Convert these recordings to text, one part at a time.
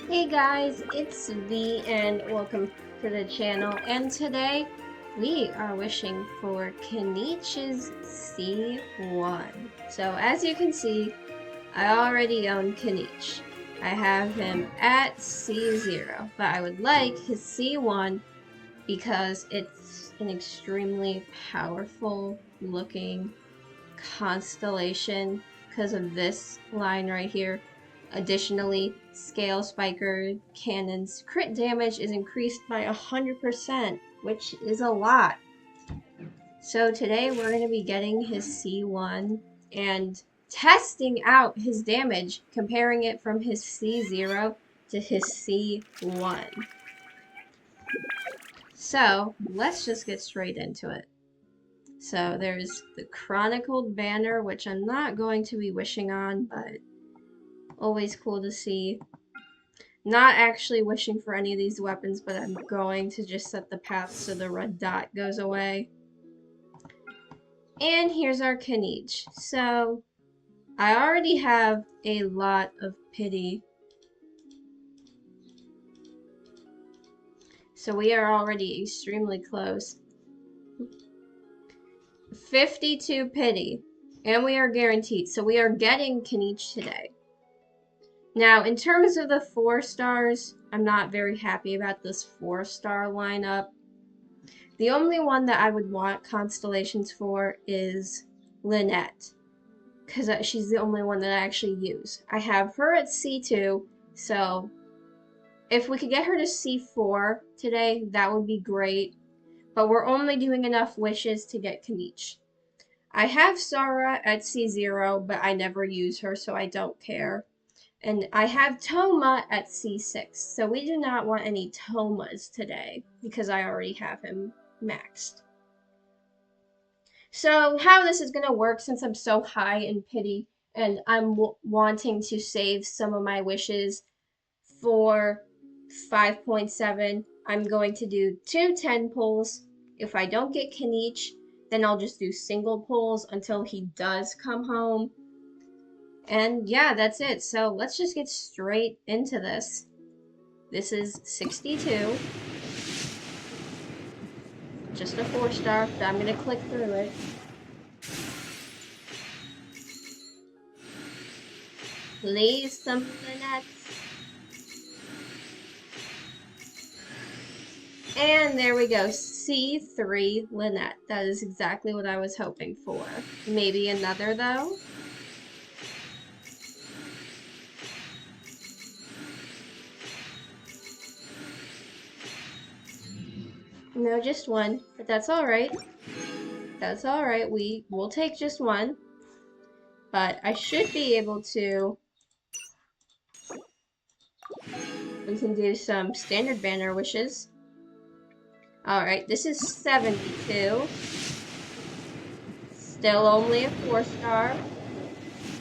Hey guys, it's V and welcome to the channel, and today we are wishing for Kinich's C1. So as you can see, I already own Kinich. I have him at C0, but I would like his C1 because it's an extremely powerful looking Constellation because of this line right here. Additionally, scale spiker cannon's crit damage is increased by 100%, which is a lot. So today we're going to be getting his C1 and testing out his damage, comparing it from his C0 to his C1. So let's just get straight into it. So there's the Chronicled Banner, which I'm not going to be wishing on, but always cool to see. Not actually wishing for any of these weapons, but I'm going to just set the path so the red dot goes away. And here's our Kinich. So I already have a lot of pity. So we are already extremely close. 52 pity. And we are guaranteed. So we are getting Kinich today. Now, in terms of the 4 stars, I'm not very happy about this 4-star lineup. The only one that I would want constellations for is Lynette, because she's the only one that I actually use. I have her at C2, so if we could get her to C4 today, that would be great. But we're only doing enough wishes to get Kinich. I have Sara at C0, but I never use her, so I don't care. And I have Toma at C6, so we do not want any Tomas today because I already have him maxed. So how this is going to work, since I'm so high in pity and I'm wanting to save some of my wishes for 5.7, I'm going to do 2 10 pulls. If I don't get Kinich, then I'll just do single pulls until he does come home. And yeah, that's it. So let's just get straight into this. This is 62. Just a 4-star, but I'm going to click through it. Please, some Lynette. And there we go, C3 Lynette. That is exactly what I was hoping for. Maybe another, though? No, just one, but that's alright. That's alright, we'll take just one. But I should be able to... We can do some standard banner wishes. Alright, this is 72. Still only a 4-star.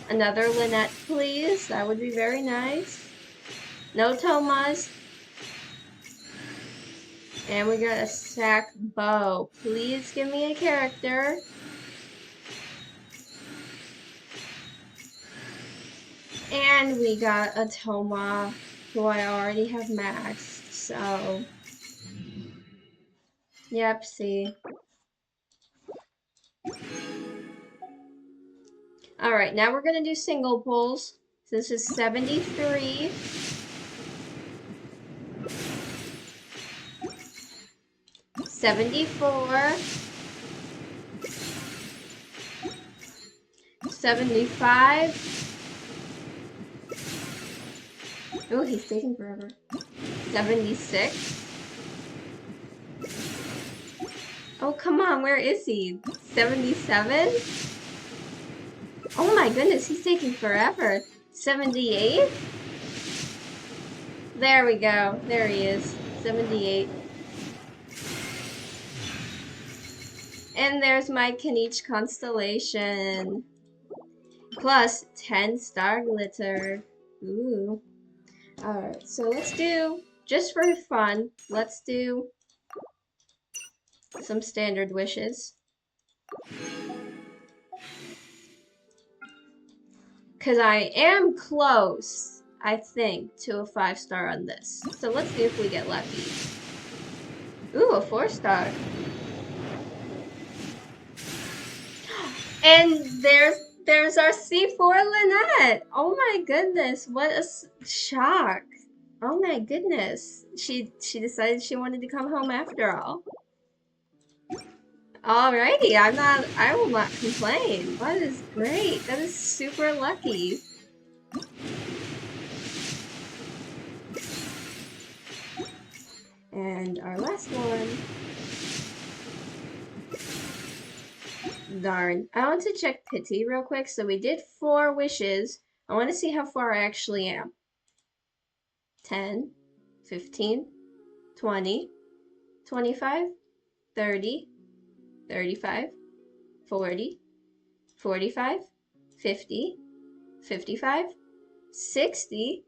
Another Lynette, please. That would be very nice. No Tomas. And we got a sack bow. Please give me a character. And we got a Toma, who I already have maxed, so... Yep, see. Alright, now we're going to do single pulls. So this is 73. $74. 75. Oh, he's taking forever. 76. Oh, come on, where is he? 77? Oh my goodness, he's taking forever. 78? There we go. There he is. 78. And there's my Kinich Constellation. Plus 10-star glitter. Ooh. Alright, so let's do, just for fun, let's do some standard wishes. Because I am close. I think, to a 5-star on this. So let's see if we get lucky. Ooh, a 4-star. And there's our C4 Lynette. Oh my goodness, what a shock. Oh my goodness. She decided she wanted to come home after all. Alrighty, I will not complain. That is great. That is super lucky. And our last one. Darn. I want to check pity real quick. So we did 4 wishes. I want to see how far I actually am. 10, 15, 20, 25, 30, 35, 40, 45, 50, 55, 60,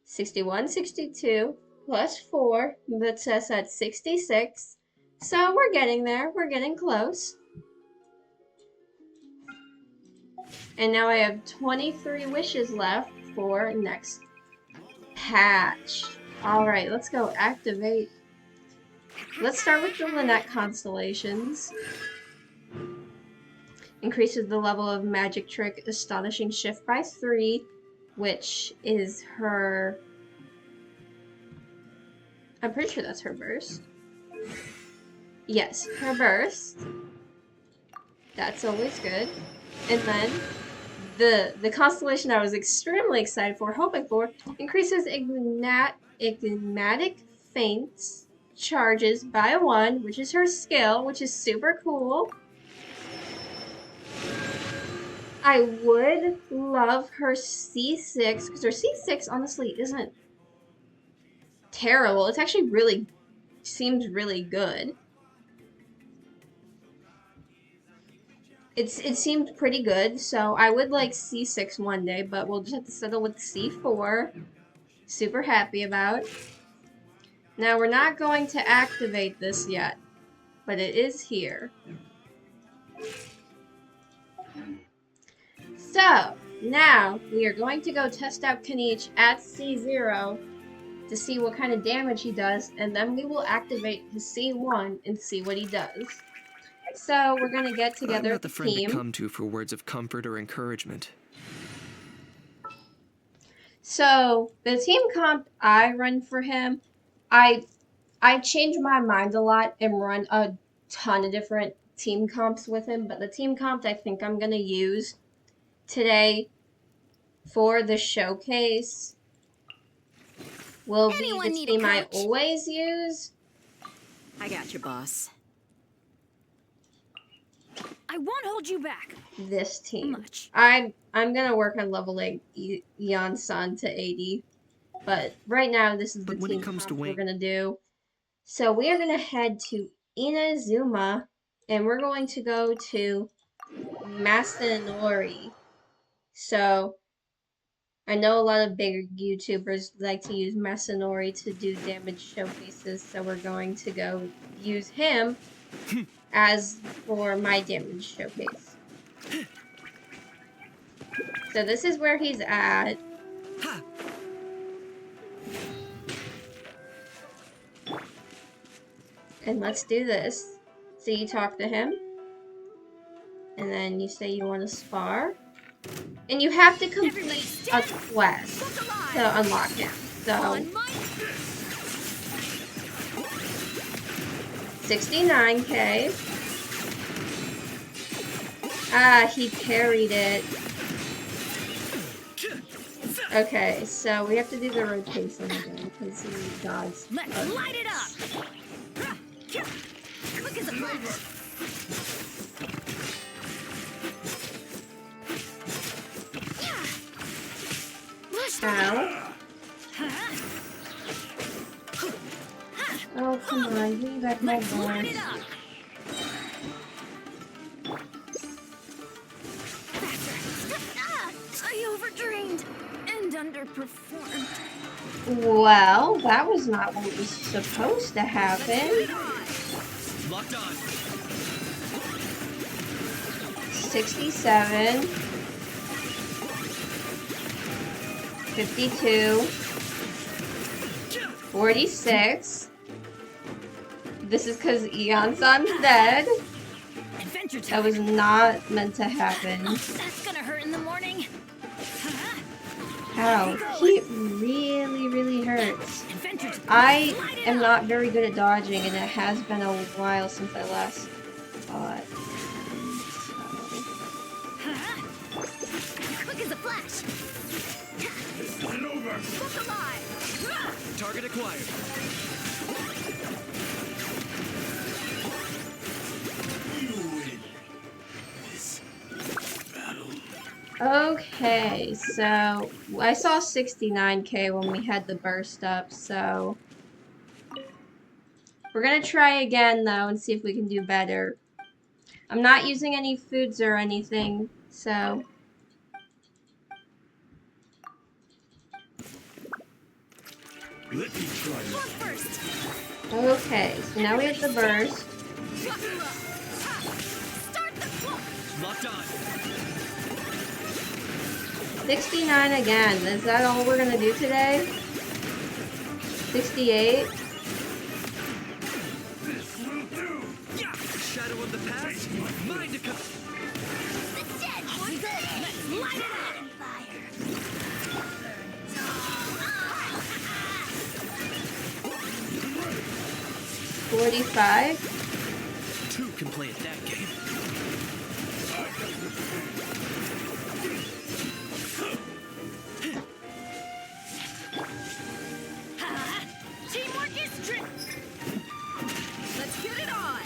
61, 62, plus 4, that's us at 66. So we're getting there. We're getting close. And now I have 23 wishes left for next patch. Alright, let's go activate. Let's start with the Lynette constellations. Increases the level of magic trick Astonishing Shift by 3, which is her... I'm pretty sure that's her burst. Yes, her burst. That's always good. And then the constellation I was extremely excited for, hoping for, increases enigmatic feints charges by 1, which is her skill, which is super cool. I would love her C6, because her C6 honestly isn't terrible. It's actually really, seems really good. It seemed pretty good, so I would like C6 one day, but we'll just have to settle with C4. Super happy about. Now, we're not going to activate this yet, but it is here. So, now we are going to go test out Kinich at C0 to see what kind of damage he does, and then we will activate his C1 and see what he does. So we're gonna get together I'm not the friend team. to come to for words of comfort or encouragement. So the team comp I run for him, I change my mind a lot and run a ton of different team comps with him, but the team comp I think I'm gonna use today for the showcase will be the team I always use. I got you, boss. I won't hold you back. This team. Much. I'm gonna work on leveling Yan-san to 80, but right now this is the team comp we're gonna do. So we are gonna head to Inazuma, and we're going to go to Masanori. So I know a lot of bigger YouTubers like to use Masanori to do damage showcases, so we're going to go use him as for my damage showcase. So this is where he's at. And let's do this. So you talk to him. And then you say you want to spar. And you have to complete a quest to unlock him. So 69k. Ah, he parried it. Okay, so we have to do the rotation again because he dodged. Let's light it up. Quick as a flash. Ow. Oh, come on, give me back my board. I overdrained and underperformed. Well, that was not what was supposed to happen. Locked on. 67. 52, 46. This is because Eon-san's dead. Adventure That time. was not meant to happen. That's gonna hurt in the morning. Ow. He really, really hurts. Adventure time. I Light it am up. not very good at dodging, and it has been a while since I last fought. Quick as a flash. Look alive. Target acquired. Okay, so I saw 69k when we had the burst up, so we're gonna try again though and see if we can do better. I'm not using any foods or anything, so Let me try it. Look first. okay, so now we have the burst. Start the clock. Locked on. 69 again. Is that all we're gonna do today? 68. This will do. Yeah. Shadow of the past. Mind to come. The dead one's good. Let's light it up. Fire. 45. Two can play at that game. Teamwork is strength. Let's get it on.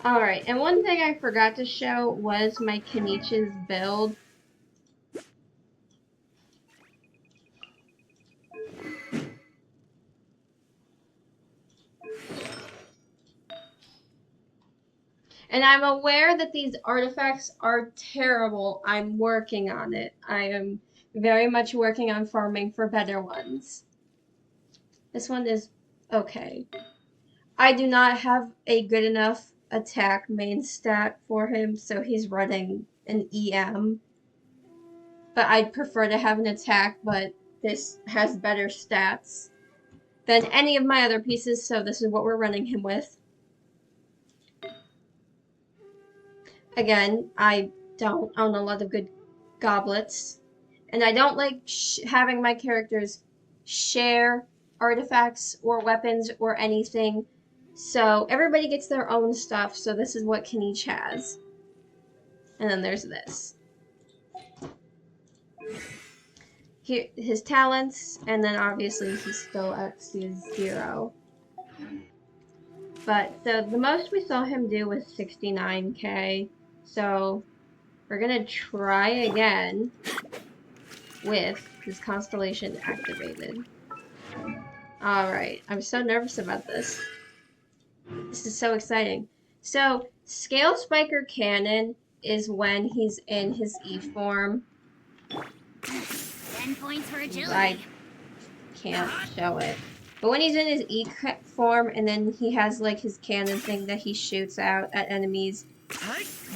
Alright, and one thing I forgot to show was my Kinich's build. And I'm aware that these artifacts are terrible. I'm working on it. I am very much working on farming for better ones. This one is okay. I do not have a good enough attack main stat for him, so he's running an EM. But I'd prefer to have an attack, but this has better stats than any of my other pieces, so this is what we're running him with. Again, I don't own a lot of good goblets, and I don't like having my characters share artifacts or weapons or anything, so everybody gets their own stuff, so this is what Kinich has. And then there's this. Here, his talents, and then obviously he's still at C0. But so the most we saw him do was 69k. So we're gonna try again with his Constellation activated. Alright, I'm so nervous about this. This is so exciting. So Scale Spiker Cannon is when he's in his E form. 10 points for agility. I can't show it. But when he's in his E form and then he has like his cannon thing that he shoots out at enemies,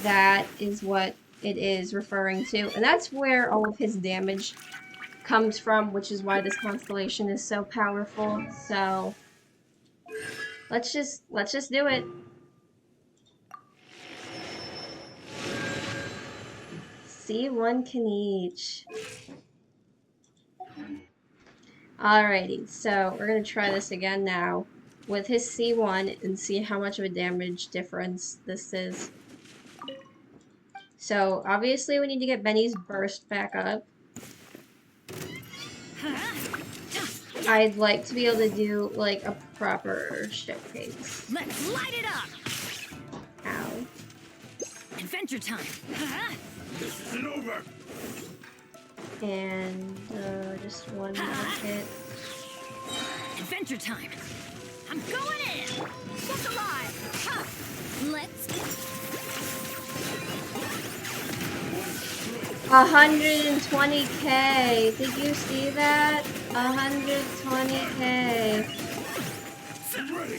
that is what it is referring to. And that's where all of his damage comes from, which is why this Constellation is so powerful. So let's just do it. C1 Kinich. Alrighty, so we're gonna try this again now with his C1 and see how much of a damage difference this is. So obviously we need to get Benny's burst back up. I'd like to be able to do like a proper showcase. Let's light it up. Ow. Adventure time. This isn't over. And just one more hit. Adventure time. I'm going in. Look alive. Ha. Let's. 120k. Did you see that? 120k.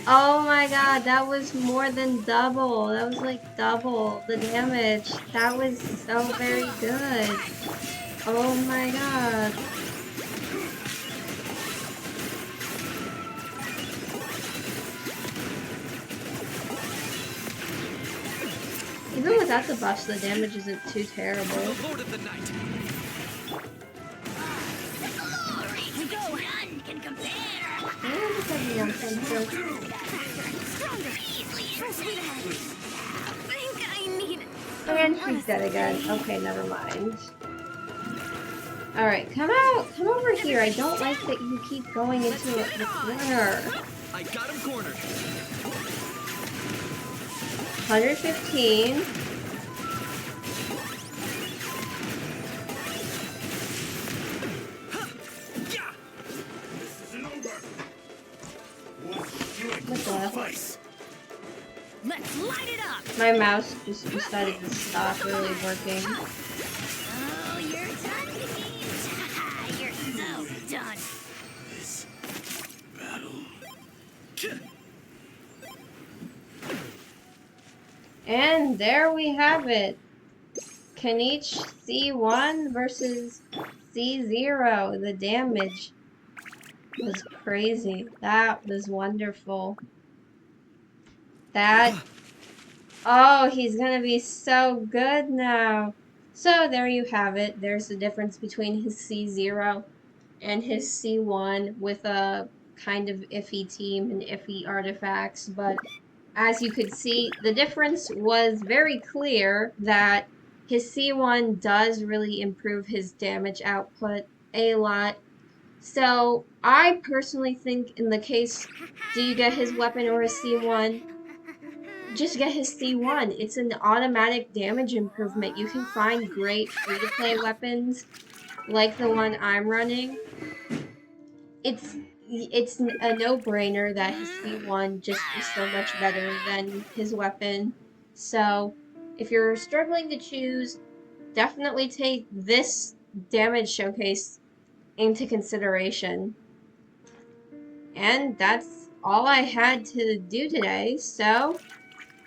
Oh my god, that was more than double. That was like double the damage. That was so very good. Oh my god. Even without the buffs, the damage isn't too terrible. The Lord of the Night. Glory to go. None can compare. Yeah, just have the stronger. Stronger. Full speed ahead. I think I need. And she's dead again. Okay, never mind. Alright, come out! Come over here. I don't like that you keep going into the corner. I got him cornered. 115. Yeah. This isn't over. What the? Let's light it up. My mouse just decided to stop really working. Oh, you're done, Kinich. You're so done. This battle. And there we have it. Kinich C1 versus C0. The damage was crazy. That was wonderful. Oh, he's gonna be so good now. So there you have it. There's the difference between his C0 and his C1 with a kind of iffy team and iffy artifacts, but as you could see, the difference was very clear that his C1 does really improve his damage output a lot. So I personally think in the case, do you get his weapon or his C1? Just get his C1. It's an automatic damage improvement. You can find great free-to-play weapons like the one I'm running. It's a no-brainer that his C1 just is so much better than his weapon. So if you're struggling to choose, definitely take this damage showcase into consideration. And that's all I had to do today, so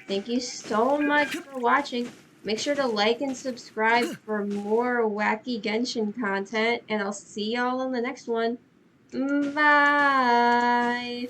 thank you so much for watching. Make sure to like and subscribe for more wacky Genshin content, and I'll see y'all in the next one. Bye!